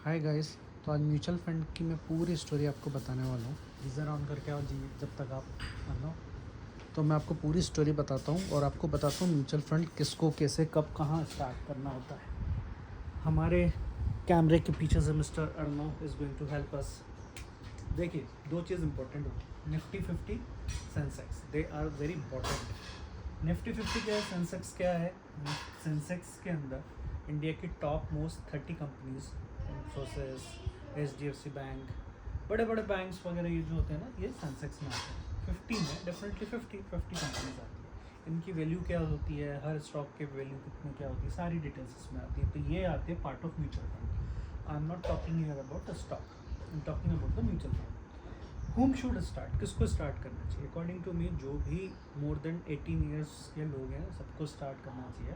Hi guys. तो आज mutual fund की मैं पूरी स्टोरी आपको बताने वाला हूँ। गीज़र ऑन करके आओ जी, जब तक आप लो। तो मैं आपको पूरी स्टोरी बताता हूँ और आपको बताता हूँ म्यूचुअल फंड किसको कैसे कब कहाँ स्टार्ट करना होता है। हमारे कैमरे के पीछे से mister Arnav is going to help us. देखिए, दो चीज़ इंपॉर्टेंट होती है, Nifty 50, Sensex, they are very important. Nifty 50 क्या है, सेंसेक्स क्या है? सेंसेक्स के अंदर इंडिया की top most 30 companies, Infosys, HDFC bank, बड़े बड़े बैंक्स वगैरह ये जो होते हैं ना, ये सेंसेक्स में आते हैं। 50 में डेफिनेटली 50 कंपनीज आती है। इनकी वैल्यू क्या होती है, हर स्टॉक के वैल्यू कितनी क्या होती है, सारी डिटेल्स इसमें आती है। तो ये आते हैं part of mutual fund. I am not talking here about the stock, I am talking about the mutual fund. Home should start, किसको स्टार्ट करना चाहिए? अकॉर्डिंग टू मी, जो भी मोर देन 18 ईयर्स के लोग हैं सबको स्टार्ट करना चाहिए।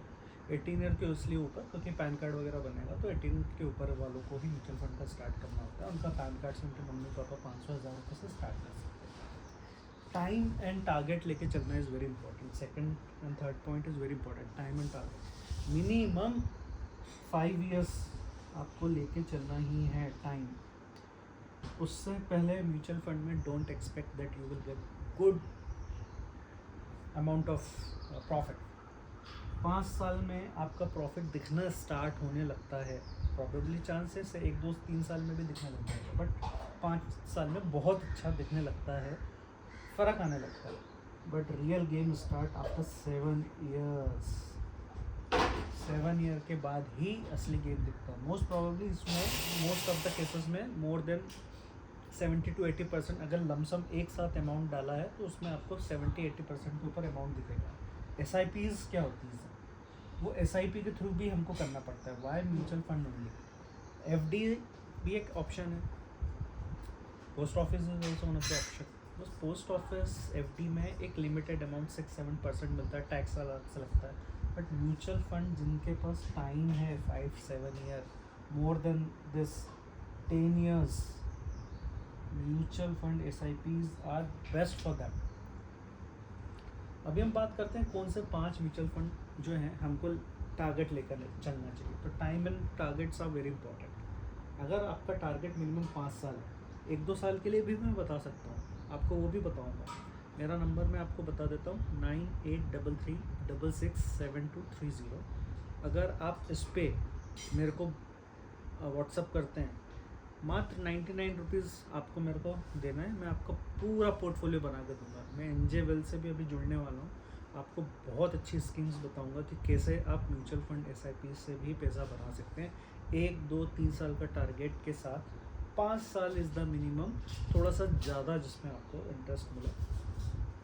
18 ईयर के उसलिए ऊपर, क्योंकि पैन कार्ड वगैरह बनेगा तो 18 के ऊपर वालों को ही म्यूचुअल फंड का स्टार्ट करना होता है। उनका पैन कार्ड से उनके मम्मी पापा 500,000 रुपये से स्टार्ट कर सकते हैं। टाइम एंड टारगेट लेके चलना is very important. Second and third point is very important, time and target. Minimum 5 years आपको लेके चलना ही है टाइम। उससे पहले म्यूचुअल फंड में don't expect that you will get good amount of profit. 5 साल में आपका प्रॉफिट दिखना स्टार्ट होने लगता है। प्रॉबेबली चांसेस है 1 2 3 साल में भी दिखने लग जाएगा, बट 5 साल में बहुत अच्छा दिखने लगता है, फ़र्क आने लगता है। But real game start after 7 years. 7 year के बाद ही असली गेम दिखता है। मोस्ट प्रॉबेबली इसमें मोस्ट ऑफ द केसेस में मोर देन 70 to 80%, अगर लमसम एक साथ अमाउंट डाला है तो उसमें आपको 70-80% के ऊपर अमाउंट दिखेगा। SIPs क्या होती है? वो SIP के थ्रू भी हमको करना पड़ता है। Why mutual fund only? FD भी एक ऑप्शन है। Post office is also one of the option. बस पोस्ट ऑफिस FD में एक लिमिटेड अमाउंट 6-7% मिलता है, टैक्स अलग से लगता है। बट म्यूचुअल फंड जिनके पास टाइम है 5-7 year, more than this 10 years, mutual fund SIPs are best for that. अभी हम बात करते हैं कौन से 5 म्यूचुअल फंड जो हैं हमको टारगेट लेकर चलना चाहिए। तो time and targets are very important. अगर आपका टारगेट मिनिमम 5 साल है, 1-2 साल के लिए भी मैं बता सकता हूँ आपको, वो भी बताऊँगा। मेरा नंबर मैं आपको बता देता हूँ, 9833667230। अगर आप इस पर मेरे को व्हाट्सअप करते हैं, मात्र 99 रुपीज़ आपको मेरे को देना है, मैं आपको पूरा पोर्टफोलियो बना के दूंगा। मैं NJ Wealth से भी अभी जुड़ने वाला हूँ। आपको बहुत अच्छी स्कीम्स बताऊंगा कि कैसे आप म्यूचुअल फंड SIP से भी पैसा बना सकते हैं 1-2-3 साल का टारगेट के साथ। 5 साल इज़ द मिनिमम, थोड़ा सा ज़्यादा जिसमें आपको इंटरेस्ट मिले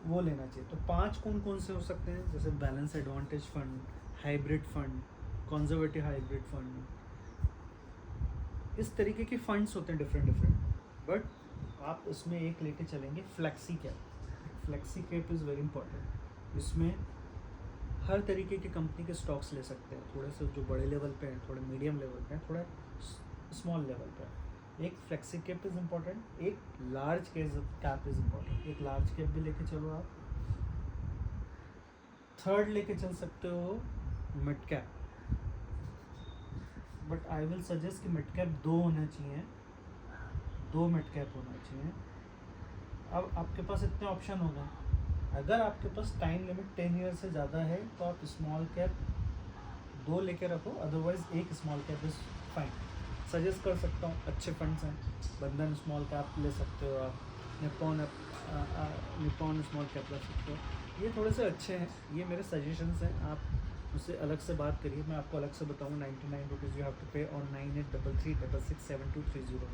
वो लेना चाहिए। तो 5 कौन कौन से हो सकते हैं? जैसे balance advantage fund, hybrid fund, conservative hybrid fund, इस तरीके के फंड्स होते हैं डिफरेंट। बट आप इसमें एक लेके चलेंगे flexi cap. Flexi cap is very important. इसमें हर तरीके की कंपनी के स्टॉक्स ले सकते हैं, थोड़े से जो बड़े लेवल पे हैं, थोड़े मीडियम लेवल पे हैं, थोड़ा स्मॉल लेवल पे हैं। एक फ्लेक्सी कैप इज़ इम्पॉर्टेंट, एक लार्ज कैप इज़ इम्पॉर्टेंट। एक लार्ज कैप भी लेके चलो आप। थर्ड लेके चल सकते हो mid cap, but I will suggest कि मिड कैप 2 होना चाहिए, 2 मिड कैप होना चाहिए। अब आपके पास इतने ऑप्शन हो गए। अगर आपके पास टाइम लिमिट 10 ईयर से ज़्यादा है तो आप स्मॉल कैप 2 लेके रखो, अदरवाइज़ एक small cap is fine. Suggest कर सकता हूँ, अच्छे फंड्स हैं। बंधन स्मॉल कैप ले सकते हो आप, निपॉन स्मॉल कैप ले सकते हो। ये थोड़े से अच्छे हैं, ये मेरे सजेशंस हैं। आप मुझसे अलग से बात करिए, मैं आपको अलग से बताऊँ। 99 रुपीज़ यू हैव टू पे और 9833667230।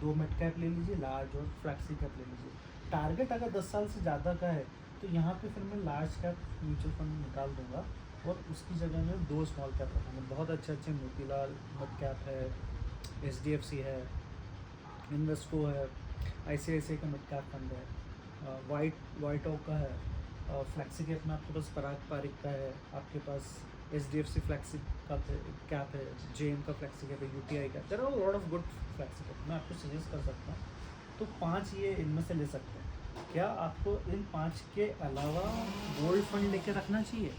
2 मिड कैप ले लीजिए, लार्ज और फ्लैक्सी कैप ले लीजिए। टारगेट अगर 10 साल से ज़्यादा का है तो यहाँ पे फिर मैं लार्ज कैप म्यूचुअल फंड निकाल दूंगा और उसकी जगह में 2 स्मॉल कैप रखूँगा। बहुत अच्छे मोतीलाल मिड कैप है, HDFC है, इन्वेस्को है, ICICI का मिड कैप फंड है, वाइट ओक का है, फ्लैक्सी कैप में आपके पास पराग पारिक का है, आपके पास HDFC फ्लैक्सी का कैप है, JM का फ्लैक्सी कैप है, UTI का। There are lot of good flexi cap, मैं आपको सजेस्ट कर सकता हूँ। तो 5 ये इनमें से ले सकते हैं। क्या आपको इन 5 के अलावा गोल्ड फंड लेके रखना चाहिए?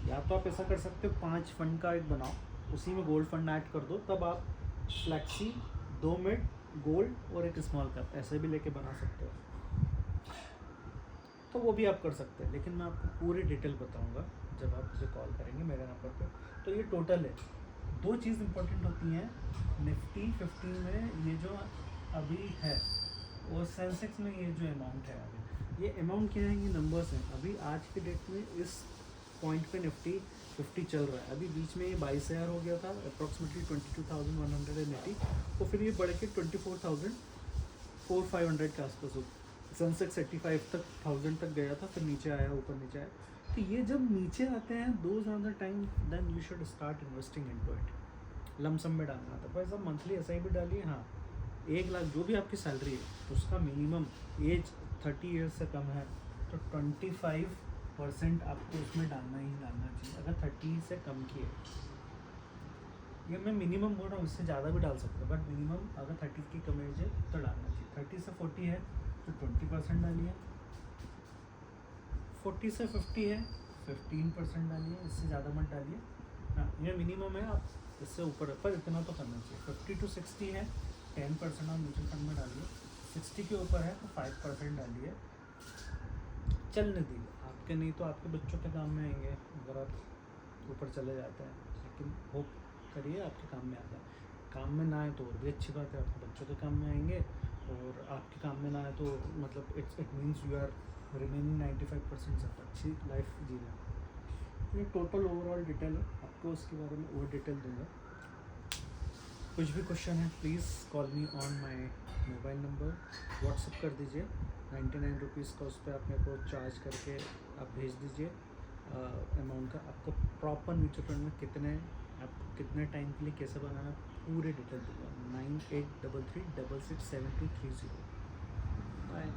या तो आप ऐसा कर सकते हो, 5 फंड का एक बनाओ, उसी में गोल्ड फंड ऐड कर दो, तब आप फ्लैक्सी, 2 मिड, गोल्ड और एक स्मॉल कैप ऐसे भी लेके बना सकते हो, तो वो भी आप कर सकते हैं। लेकिन मैं आपको पूरी डिटेल बताऊंगा जब आप मुझे कॉल करेंगे मेरे नंबर पे। तो ये टोटल है। दो चीज़ इंपॉर्टेंट होती हैं निफ्टी 50 में, ये जो अभी है और सेंसेक्स में ये जो अमाउंट है अभी, ये अमाउंट क्या है, ये नंबर्स हैं। अभी आज के डेट में इस पॉइंट पे निफ्टी 50 चल रहा है। अभी बीच में ये 22,000 हो गया था, अप्रॉक्सीमेटली 22,180, तो फिर ये बढ़ के 24,500 के आसपास हो। सेंसेक्स 85 तक 1000 तक गया था, फिर नीचे आया, ऊपर नीचे आया। तो ये जब नीचे आते हैं those are the time then you should start investing into it. Lumpsum में डालना था, भाई साहब मंथली एसआईपी डालिए। हाँ, 1 लाख जो भी आपकी सैलरी है उसका मिनिमम एज 30 ईयर्स से कम है तो 25% आपको उसमें डालना ही डालना चाहिए, अगर 30 से कम की है। ये मैं मिनिमम बोल रहा हूँ, इससे ज़्यादा भी डाल सकते हो, बट मिनिमम अगर 30 की कम एज है तो डालना चाहिए। 30 से 40 है तो 20% डालिए, 40 से 50 है 15% डालिए, इससे ज़्यादा मत डालिए। हाँ, ये मिनिमम है, आप इससे ऊपर पर इतना तो करना चाहिए। 50 to 60 है 10% आप म्यूचुअल फंड में डालिए, 60 के ऊपर है तो 5% डालिए। चलने दीजिए, आपके नहीं तो आपके बच्चों के काम में आएंगे अगर आप ऊपर चले जाते हैं, लेकिन होप करिए आपके काम में आ जाए। काम में ना आए तो और भी अच्छी बात है, आपके बच्चों के काम में आएंगे, और आपके काम में ना आए तो मतलब it means you are remaining 95% सब अच्छी लाइफ जी रहे हैं। ये टोटल ओवरऑल डिटेल है, आपको उसके बारे में और डिटेल दूंगा। कुछ भी क्वेश्चन है please call me on my mobile number, WhatsApp कर दीजिए। 99 रुपीज़ का उस पर आप मेरे को चार्ज करके आप भेज दीजिए अमाउंट का। आपको प्रॉपर म्यूचुअल फंड में कितने, आपको कितने टाइम के लिए कैसे बनाना, पूरे डिटेल दूँगा। 9833667230। बाय।